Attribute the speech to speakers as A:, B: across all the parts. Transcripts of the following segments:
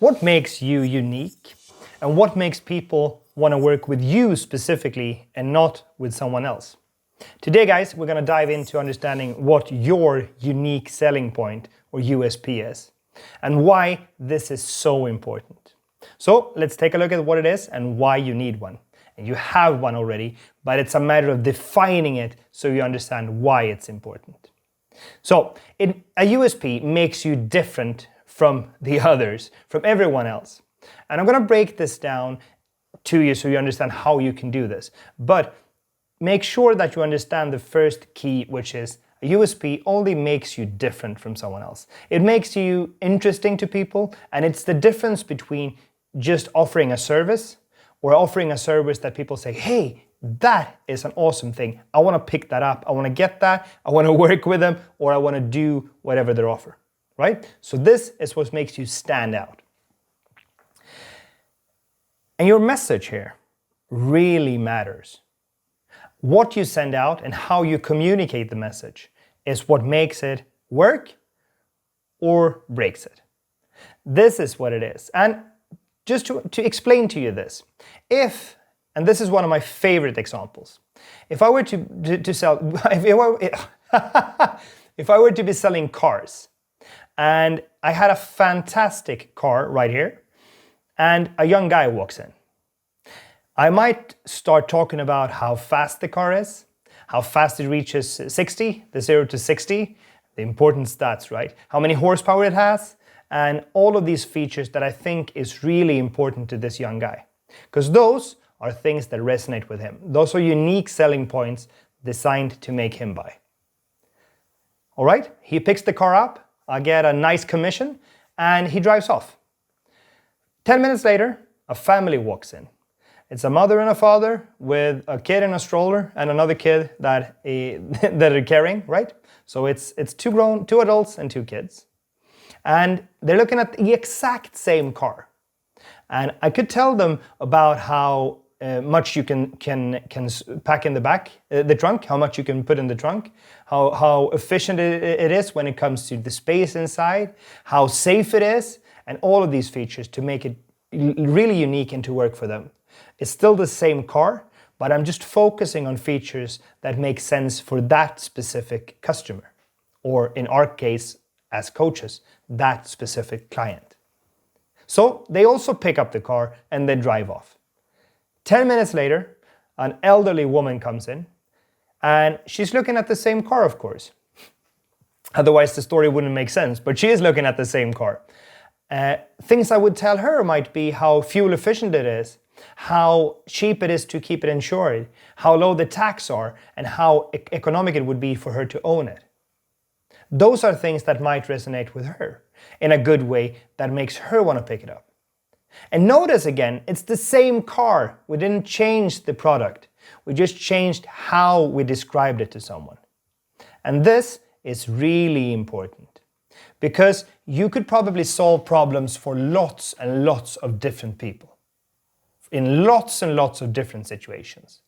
A: What makes you unique? And what makes people want to work with you specifically and not with someone else? Today, guys, we're going to dive into understanding what your unique selling point or USP is and why this is so important. So let's take a look at what it is and why you need one. And you have one already, but it's a matter of defining it so you understand why it's important. So a USP makes you different from the others, from everyone else. And I'm going to break this down to you so you understand how you can do this. But make sure that you understand the first key, which is a USP only makes you different from someone else. It makes you interesting to people, and it's the difference between just offering a service or offering a service that people say, hey, that is an awesome thing. I want to pick that up. I want to get that. I want to work with them, or I want to do whatever they offer, right? So this is what makes you stand out. And your message here really matters. What you send out and how you communicate the message is what makes it work or breaks it. This is what it is. And just to explain to you this, and this is one of my favorite examples, if I were to sell, if I were to be selling cars, and I had a fantastic car right here, and a young guy walks in, I might start talking about how fast the car is, how fast it reaches 60, the 0 to 60, the important stats, right? How many horsepower it has, and all of these features that I think is really important to this young guy. Because those are things that resonate with him. Those are unique selling points designed to make him buy. All right, he picks the car up, I get a nice commission, and he drives off. 10 minutes later, a family walks in. It's a mother and a father with a kid in a stroller and another kid that they're carrying, right? So it's two adults and two kids. And they're looking at the exact same car. And I could tell them about how much you can pack in the back, the trunk, how much you can put in the trunk, how efficient it is when it comes to the space inside, how safe it is, and all of these features to make it really unique and to work for them. It's still the same car, but I'm just focusing on features that make sense for that specific customer, or in our case, as coaches, that specific client. So they also pick up the car and they drive off. 10 minutes later, an elderly woman comes in and she's looking at the same car, of course. Otherwise, the story wouldn't make sense, but she is looking at the same car. Things I would tell her might be how fuel efficient it is, how cheap it is to keep it insured, how low the tax are, and how economic it would be for her to own it. Those are things that might resonate with her in a good way that makes her want to pick it up. And notice again, it's the same car. We didn't change the product. We just changed how we described it to someone. And this is really important because you could probably solve problems for lots and lots of different people in lots and lots of different situations.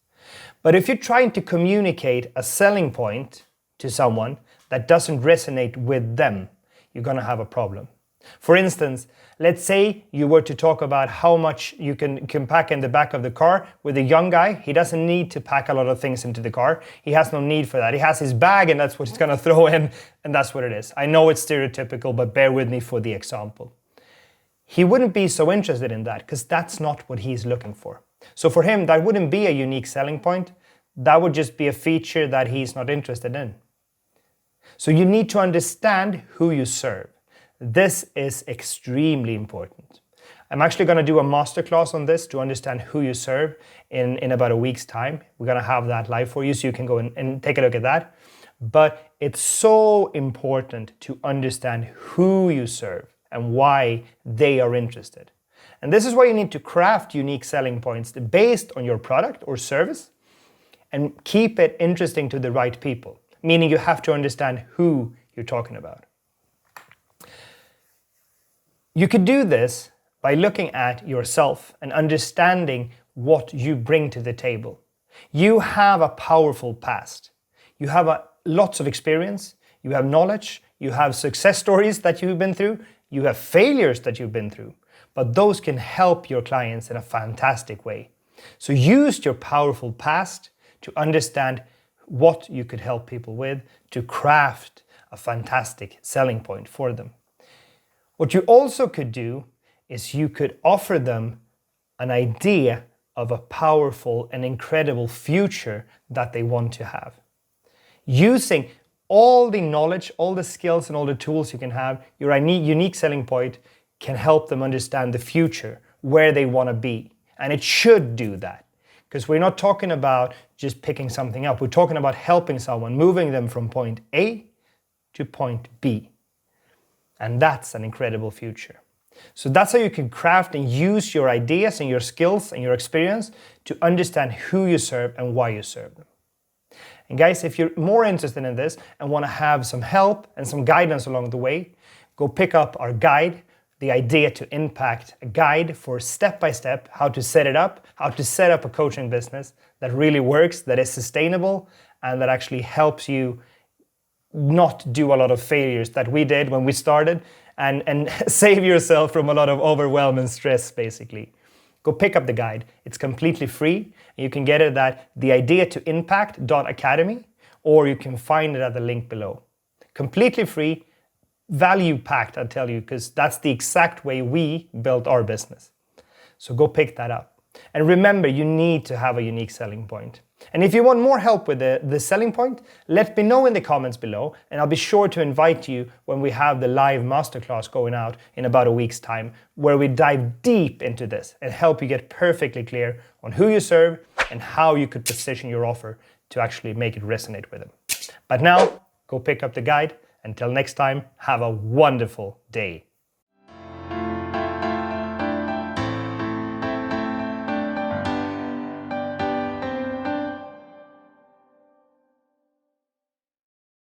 A: But if you're trying to communicate a selling point to someone that doesn't resonate with them, you're going to have a problem. For instance, let's say you were to talk about how much you can pack in the back of the car with a young guy. He doesn't need to pack a lot of things into the car. He has no need for that. He has his bag and that's what he's going to throw in, and that's what it is. I know it's stereotypical, but bear with me for the example. He wouldn't be so interested in that because that's not what he's looking for. So for him, that wouldn't be a unique selling point. That would just be a feature that he's not interested in. So you need to understand who you serve. This is extremely important. I'm actually going to do a masterclass on this to understand who you serve in about a week's time. We're going to have that live for you so you can go and take a look at that. But it's so important to understand who you serve and why they are interested. And this is why you need to craft unique selling points based on your product or service and keep it interesting to the right people. Meaning you have to understand who you're talking about. You could do this by looking at yourself and understanding what you bring to the table. You have a powerful past. You have lots of experience, you have knowledge, you have success stories that you've been through, You have failures that you've been through, but those can help your clients in a fantastic way. So use your powerful past to understand what you could help people with to craft a fantastic selling point for them. What you also could do is you could offer them an idea of a powerful and incredible future that they want to have. Using all the knowledge, all the skills and all the tools you can have, your unique selling point can help them understand the future, where they want to be. And it should do that. Because we're not talking about just picking something up. We're talking about helping someone, moving them from point A to point B. And that's an incredible future. So that's how you can craft and use your ideas and your skills and your experience to understand who you serve and why you serve them. And guys, if you're more interested in this and want to have some help and some guidance along the way, go pick up our guide, The Idea to Impact, a guide for step-by-step how to set it up, how to set up a coaching business that really works, that is sustainable, and that actually helps you not do a lot of failures that we did when we started, and save yourself from a lot of overwhelm and stress, basically. Go pick up the guide. It's completely free. You can get it at theideatoimpact.academy, or you can find it at the link below. Completely free, value-packed, I tell you, because that's the exact way we built our business. So go pick that up. And remember, you need to have a unique selling point. And if you want more help with the selling point, let me know in the comments below, and I'll be sure to invite you when we have the live masterclass going out in about a week's time, where we dive deep into this and help you get perfectly clear on who you serve and how you could position your offer to actually make it resonate with them. But now, go pick up the guide. Until next time, have a wonderful day.